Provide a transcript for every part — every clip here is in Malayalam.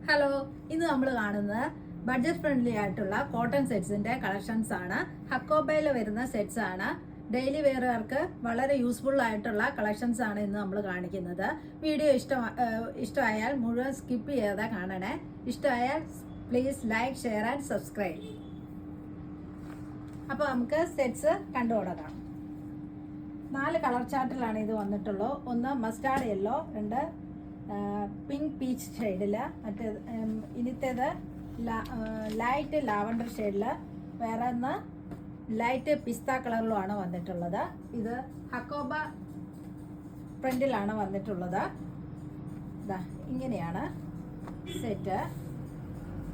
ഹലോ, ഇന്ന് നമ്മൾ കാണുന്നത് ബഡ്ജറ്റ് ഫ്രണ്ട്ലി ആയിട്ടുള്ള കോട്ടൺ സെറ്റ്സിന്റെ കളക്ഷൻസ് ആണ്. ഹക്കോബയിൽ വരുന്ന സെറ്റ്സ് ആണ്. ഡെയിലി വെയറുകാർക്ക് വളരെ യൂസ്ഫുൾ ആയിട്ടുള്ള കളക്ഷൻസ് ആണ് ഇന്ന് നമ്മൾ കാണിക്കുന്നത്. വീഡിയോ ഇഷ്ടമായാൽ മുഴുവൻ സ്കിപ്പ് ചെയ്യാതെ കാണണേ. ഇഷ്ടമായാൽ please like, share and subscribe. അപ്പോൾ നമുക്ക് സെറ്റ്സ് കണ്ടു തുടങ്ങാം. 4 കളർ ചാർട്ടിലാണ് ഇത് വന്നിട്ടുള്ളൂ. ഒന്ന് മസ്റ്റാർഡ് യെല്ലോ, 2 പിങ്ക് പീച്ച് ഷെയ്ഡിൽ, ഇനിത്തേത് ലൈറ്റ് ലാവണ്ടർ ഷെയ്ഡിൽ, വേറെ ഒന്ന് ലൈറ്റ് പിസ്ത കളറിലുമാണ് വന്നിട്ടുള്ളത്. ഇത് ഹക്കോബ പ്രിന്റിലാണ് വന്നിട്ടുള്ളത്. ഇങ്ങനെയാണ് സെറ്റ്.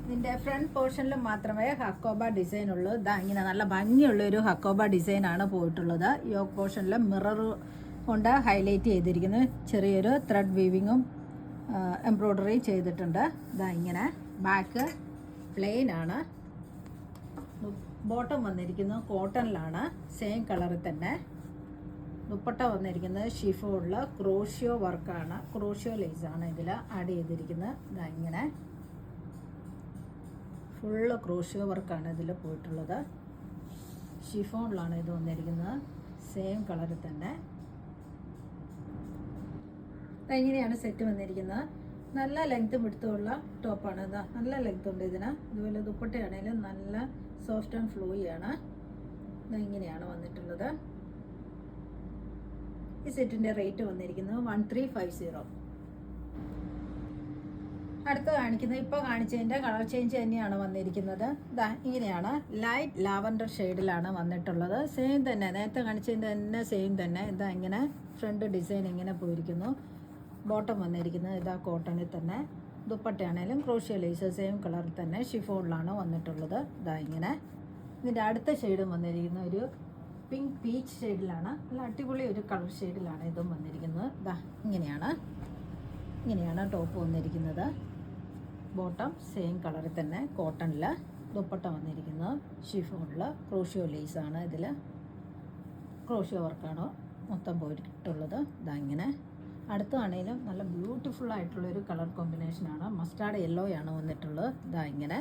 ഇതിൻ്റെ ഫ്രണ്ട് പോർഷനിൽ മാത്രമേ ഹക്കോബ ഡിസൈൻ ഉള്ളൂ. ഇങ്ങനെ നല്ല ഭംഗിയുള്ളൊരു ഹക്കോബ ഡിസൈനാണ് പോയിട്ടുള്ളത്. യോക്ക് പോർഷനിൽ മിറർ കൊണ്ട് ഹൈലൈറ്റ് ചെയ്തിരിക്കുന്നു. ചെറിയൊരു ത്രെഡ് വീവിങ്ങും എംബ്രോയ്ഡറി ചെയ്തിട്ടുണ്ട്. ഇങ്ങനെ ബാക്ക് പ്ലെയിൻ ആണ്. ബോട്ടം വന്നിരിക്കുന്നത് കോട്ടണിലാണ്, സെയിം കളറിൽ തന്നെ. ദുപ്പട്ട വന്നിരിക്കുന്നത് ഷിഫോണിൽ ക്രോഷ്യോ വർക്കാണ്, ക്രോഷ്യോ ലേസാണ് ഇതിൽ ആഡ് ചെയ്തിരിക്കുന്നത്. ഇങ്ങനെ ഫുള്ള് ക്രോഷ്യോ വർക്കാണ് ഇതിൽ പോയിട്ടുള്ളത്. ഷിഫോണിലാണ് ഇത് വന്നിരിക്കുന്നത്, സെയിം കളറിൽ തന്നെ. ഇങ്ങനെയാണ് സെറ്റ് വന്നിരിക്കുന്നത്. നല്ല ലെങ്ത്തും വിടുത്തുമുള്ള ടോപ്പാണ്. നല്ല ലെങ്ത് ഉണ്ട് ഇതിന്. ഇതുപോലെ ദുപ്പട്ടയാണെങ്കിലും നല്ല സോഫ്റ്റ് ആൻഡ് ഫ്ലോയി ആണ്. ഇങ്ങനെയാണ് വന്നിട്ടുള്ളത്. ഈ സെറ്റിൻ്റെ റേറ്റ് വന്നിരിക്കുന്നത് 1350. അടുത്ത് കാണിക്കുന്നത് ഇപ്പോൾ കാണിച്ചതിൻ്റെ കളർ ചേഞ്ച് തന്നെയാണ് വന്നിരിക്കുന്നത്. ഇങ്ങനെയാണ് ലൈറ്റ് ലാവൻഡർ ഷെയ്ഡിലാണ് വന്നിട്ടുള്ളത്. സെയിം തന്നെ, നേരത്തെ കാണിച്ചതിൻ്റെ തന്നെ സെയിം തന്നെ. ഇങ്ങനെ ഫ്രണ്ട് ഡിസൈൻ ഇങ്ങനെ പോയിരിക്കുന്നു. ബോട്ടം വന്നിരിക്കുന്നത് കോട്ടണിൽ തന്നെ. ദുപ്പട്ടയാണേലും ക്രോഷ്യോ ലേസ് സെയിം കളറിൽ തന്നെ ഷിഫോണിലാണ് വന്നിട്ടുള്ളത്. ഇങ്ങനെ. ഇതിൻ്റെ അടുത്ത ഷെയ്ഡും വന്നിരിക്കുന്ന ഒരു പിങ്ക് പീച്ച് ഷെയ്ഡിലാണ്. നല്ല അടിപൊളി ഒരു കളർ ഷെയ്ഡിലാണ് ഇതും വന്നിരിക്കുന്നത്. ഇങ്ങനെയാണ് ടോപ്പ് വന്നിരിക്കുന്നത്. ബോട്ടം സെയിം കളറിൽ തന്നെ കോട്ടണിൽ. ദുപ്പട്ട വന്നിരിക്കുന്നത് ഷിഫോണിൽ. ക്രോഷ്യോ ലേസാണ് ഇതിൽ. ക്രോഷ്യോ വർക്കാണ് മൊത്തം പോയിട്ടുള്ളത്. ഇങ്ങനെ. അടുത്താണേലും നല്ല ബ്യൂട്ടിഫുൾ ആയിട്ടുള്ളൊരു കളർ കോമ്പിനേഷനാണ്. മസ്റ്റാർഡ് യെല്ലോയാണ് വന്നിട്ടുള്ളത്. ഇങ്ങനെ.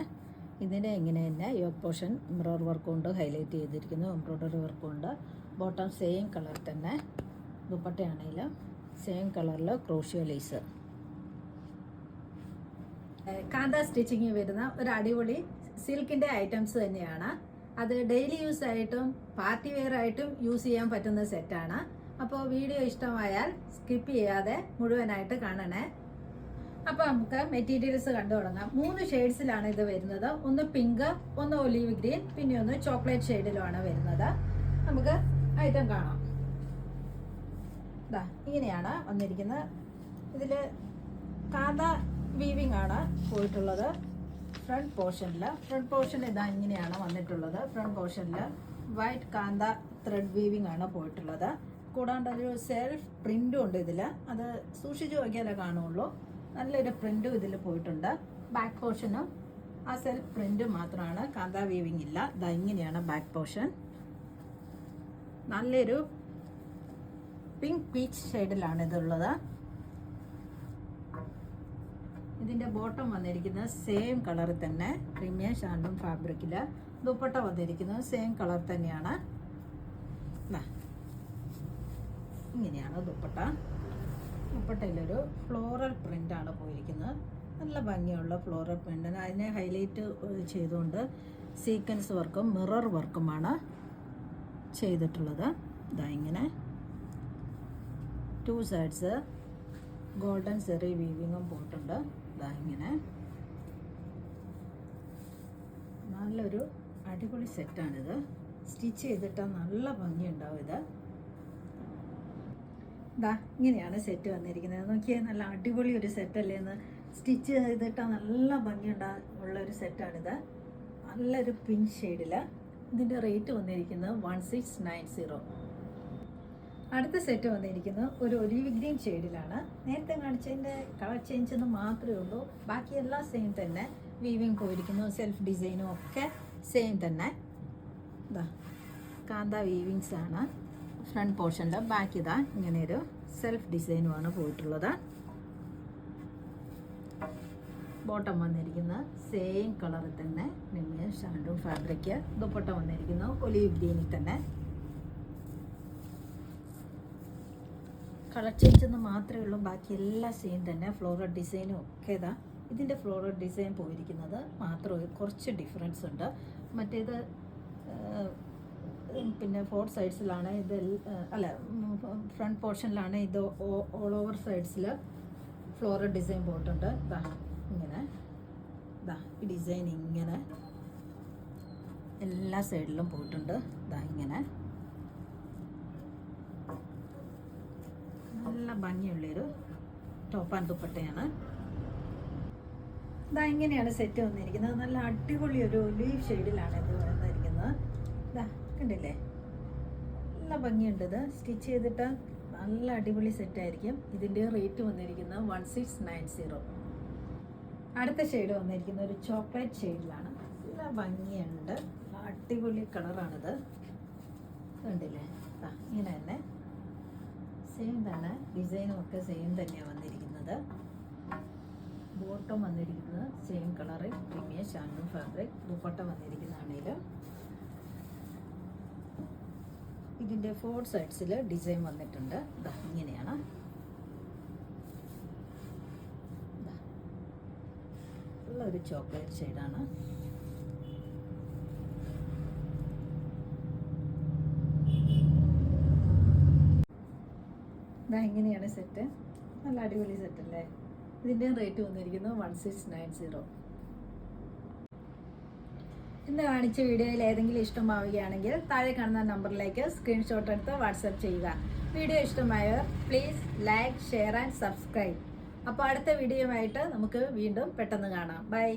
ഇതിൻ്റെ ഇങ്ങനെ തന്നെ യോക്ക് പോർഷൻ മിറർ വർക്ക് കൊണ്ട് ഹൈലൈറ്റ് ചെയ്തിരിക്കുന്നു, എംബ്രോയ്ഡറി വർക്ക് കൊണ്ട്. ബോട്ടം സെയിം കളർ തന്നെ. ദുപ്പട്ടയാണേലും സെയിം കളറിൽ ക്രോഷ്യോ ലേസ്. കാന്ത സ്റ്റിച്ചിങ് വരുന്ന ഒരു അടിപൊളി സിൽക്കിൻ്റെ ഐറ്റംസ് തന്നെയാണ്. അത് ഡെയിലി യൂസ് ആയിട്ടും പാർട്ടി വെയർ ആയിട്ടും യൂസ് ചെയ്യാൻ പറ്റുന്ന സെറ്റാണ്. അപ്പോൾ വീഡിയോ ഇഷ്ടമായാൽ സ്കിപ്പ് ചെയ്യാതെ മുഴുവനായിട്ട് കാണണേ. അപ്പോൾ നമുക്ക് മെറ്റീരിയൽസ് കണ്ടു തുടങ്ങാം. 3 ഷെയ്ഡ്സിലാണ് ഇത് വരുന്നത്. ഒന്ന് പിങ്ക്, ഒന്ന് ഒലീവ് ഗ്രീൻ, പിന്നെ ഒന്ന് ചോക്ലേറ്റ് ഷെയ്ഡിലുമാണ് വരുന്നത്. നമുക്ക് ഐറ്റം കാണാം. ഇങ്ങനെയാണ് വന്നിരിക്കുന്നത്. ഇതിൽ കാന്ത വീവിങ് ആണ് പോയിട്ടുള്ളത്. ഫ്രണ്ട് പോർഷൻ ഇങ്ങനെയാണ് വന്നിട്ടുള്ളത്. ഫ്രണ്ട് പോർഷനിൽ വൈറ്റ് കാന്ത ത്രെഡ് വീവിങ് ആണ് പോയിട്ടുള്ളത്. കൂടാണ്ട് ഒരു സെൽഫ് പ്രിന്റും ഉണ്ട് ഇതിൽ. അത് സൂക്ഷിച്ച് നോക്കിയാലേ കാണുള്ളൂ. നല്ലൊരു പ്രിന്റും ഇതിൽ പോയിട്ടുണ്ട്. ബാക്ക് പോർഷനും ആ സെൽഫ് പ്രിന്റ് മാത്രമാണ്, കാന്ത വീവിങ് ഇല്ല. ഇങ്ങനെയാണ് ബാക്ക് പോർഷൻ. നല്ലൊരു പിങ്ക് പീച്ച് ഷെയ്ഡിലാണ് ഇതുള്ളത്. ഇതിൻ്റെ ബോട്ടം വന്നിരിക്കുന്നത് സെയിം കളറിൽ തന്നെ, പ്രീമിയം ഷാൻഡൂൺ ഫാബ്രിക്കിൽ. ദുപ്പട്ട വന്നിരിക്കുന്നത് സെയിം കളർ തന്നെയാണ്. ഇങ്ങനെയാണ് ദുപ്പട്ടയിലൊരു ഫ്ലോറൽ പ്രിൻ്റാണ് പോയിരിക്കുന്നത്. നല്ല ഭംഗിയുള്ള ഫ്ലോറൽ പ്രിൻ്റ്. അതിനെ ഹൈലൈറ്റ് ചെയ്തുകൊണ്ട് സീക്വൻസ് വർക്കും മിറർ വർക്കുമാണ് ചെയ്തിട്ടുള്ളത്. ഇങ്ങനെ 2 സൈഡ്സ് ഗോൾഡൻ സെറി വീവിങ്ങും പോയിട്ടുണ്ട്. ഇങ്ങനെ നല്ലൊരു അടിപൊളി സെറ്റാണിത്. സ്റ്റിച്ച് ചെയ്തിട്ടാൽ നല്ല ഭംഗിയുണ്ടാവും ഇത്. ഇങ്ങനെയാണ് സെറ്റ് വന്നിരിക്കുന്നത്. നോക്കിയാൽ നല്ല അടിപൊളി ഒരു സെറ്റല്ലേ എന്ന്. സ്റ്റിച്ച് ചെയ്തിട്ടാൽ നല്ല ഭംഗിയുള്ളൊരു സെറ്റാണിത്. നല്ലൊരു പിങ്ക് ഷെയ്ഡിൽ. ഇതിൻ്റെ റേറ്റ് വന്നിരിക്കുന്നത് 1690. അടുത്ത സെറ്റ് വന്നിരിക്കുന്നത് ഒരു ഒലിവ് ഗ്രീൻ ഷെയ്ഡിലാണ്. നേരത്തെ കാണിച്ചതിൻ്റെ കളർ ചേഞ്ച് എന്ന് മാത്രമേ ഉള്ളൂ. ബാക്കിയെല്ലാം സെയിം തന്നെ. വീവിങ് പോയിരിക്കുന്നു, സെൽഫ് ഡിസൈനും ഒക്കെ സെയിം തന്നെ. കാന്ത വീവിങ്സ് ആണ് ഫ്രണ്ട് പോർഷനിൽ. ബാക്ക് ഇങ്ങനെയൊരു സെൽഫ് ഡിസൈനുമാണ് പോയിട്ടുള്ളത്. ബോട്ടം വന്നിരിക്കുന്ന സെയിം കളറിൽ തന്നെ നിമ്മിയ ഷാൻഡൂൺ ഫാബ്രിക്. ദുപ്പട്ട വന്നിരിക്കുന്നു ഒലീവ് ഗ്രീനിൽ തന്നെ. കളർ ചേഞ്ച് എന്ന് മാത്രമേ ഉള്ളൂ, ബാക്കി എല്ലാം സെയിം തന്നെ. ഫ്ലോറൽ ഡിസൈനും ഒക്കെ ഇതാ. ഇതിൻ്റെ ഫ്ലോറൽ ഡിസൈൻ പോയിരിക്കുന്നത് മാത്രമേ കുറച്ച് ഡിഫറൻസ് ഉണ്ട്. മറ്റേത് പിന്നെ 4 സൈഡ്സിലാണ് ഇത്, അല്ല ഫ്രണ്ട് പോർഷനിലാണ് ഇത്. ഓൾ ഓവർ സൈഡ്സിൽ ഫ്ലോറൽ ഡിസൈൻ പോയിട്ടുണ്ട്. ഇതാ ഇങ്ങനെ, ഇതാ ഈ ഡിസൈൻ ഇങ്ങനെ എല്ലാ സൈഡിലും പോയിട്ടുണ്ട്. ഇതാ ഇങ്ങനെ നല്ല ഭംഗിയുള്ളൊരു ടോപ്പ് ആൻഡ് ദുപ്പട്ടയാണ്. ഇതാ ഇങ്ങനെയാണ് സെറ്റ് വന്നിരിക്കുന്നത്. നല്ല അടിപൊളി ഒരു ഒലീവ് ഷെയ്ഡിലാണ് ഇത് വന്നിരിക്കുന്നത്. ഇതാ കണ്ടില്ലേ, നല്ല ഭംഗിയുണ്ട്. ഇത് സ്റ്റിച്ച് ചെയ്തിട്ട് നല്ല അടിപൊളി സെറ്റായിരിക്കും. ഇതിൻ്റെ റേറ്റ് വന്നിരിക്കുന്നത് 1690. അടുത്ത ഷെയ്ഡ് വന്നിരിക്കുന്ന ഒരു ചോക്ലേറ്റ് ഷെയ്ഡിലാണ്. നല്ല ഭംഗിയുണ്ട്, അടിപൊളി കളറാണിത്. കണ്ടില്ലേ, ഇങ്ങനെ തന്നെ സെയിം തന്നെ. ഡിസൈനും ഒക്കെ സെയിം തന്നെയാണ് വന്നിരിക്കുന്നത്. ബോട്ടം വന്നിരിക്കുന്നത് same colour premium shantoon fabric. Dupatta വന്നിരിക്കുന്നതാണേലും ഇതിൻ്റെ 4 സൈഡ്സിൽ ഡിസൈൻ വന്നിട്ടുണ്ട്. ഇങ്ങനെയാണ്. ഉള്ളൊരു ചോക്ലേറ്റ് ഷെയ്ഡാണ്. ഇങ്ങനെയാണ് സെറ്റ്. നല്ല അടിപൊളി സെറ്റ് അല്ലേ. ഇതിൻ്റെ റേറ്റ് വന്നിരിക്കുന്നത് 1690. ഇന്ന് കാണിച്ച വീഡിയോയിൽ ഏതെങ്കിലും ഇഷ്ടമാവുകയാണെങ്കിൽ താഴെ കാണുന്ന നമ്പറിലേക്ക് സ്ക്രീൻഷോട്ട് എടുത്ത് വാട്സപ്പ് ചെയ്യുക. വീഡിയോ ഇഷ്ടമായവർ please like, share and subscribe. അപ്പോൾ അടുത്ത വീഡിയോയുമായിട്ട് നമുക്ക് വീണ്ടും പെട്ടെന്ന് കാണാം. ബൈ.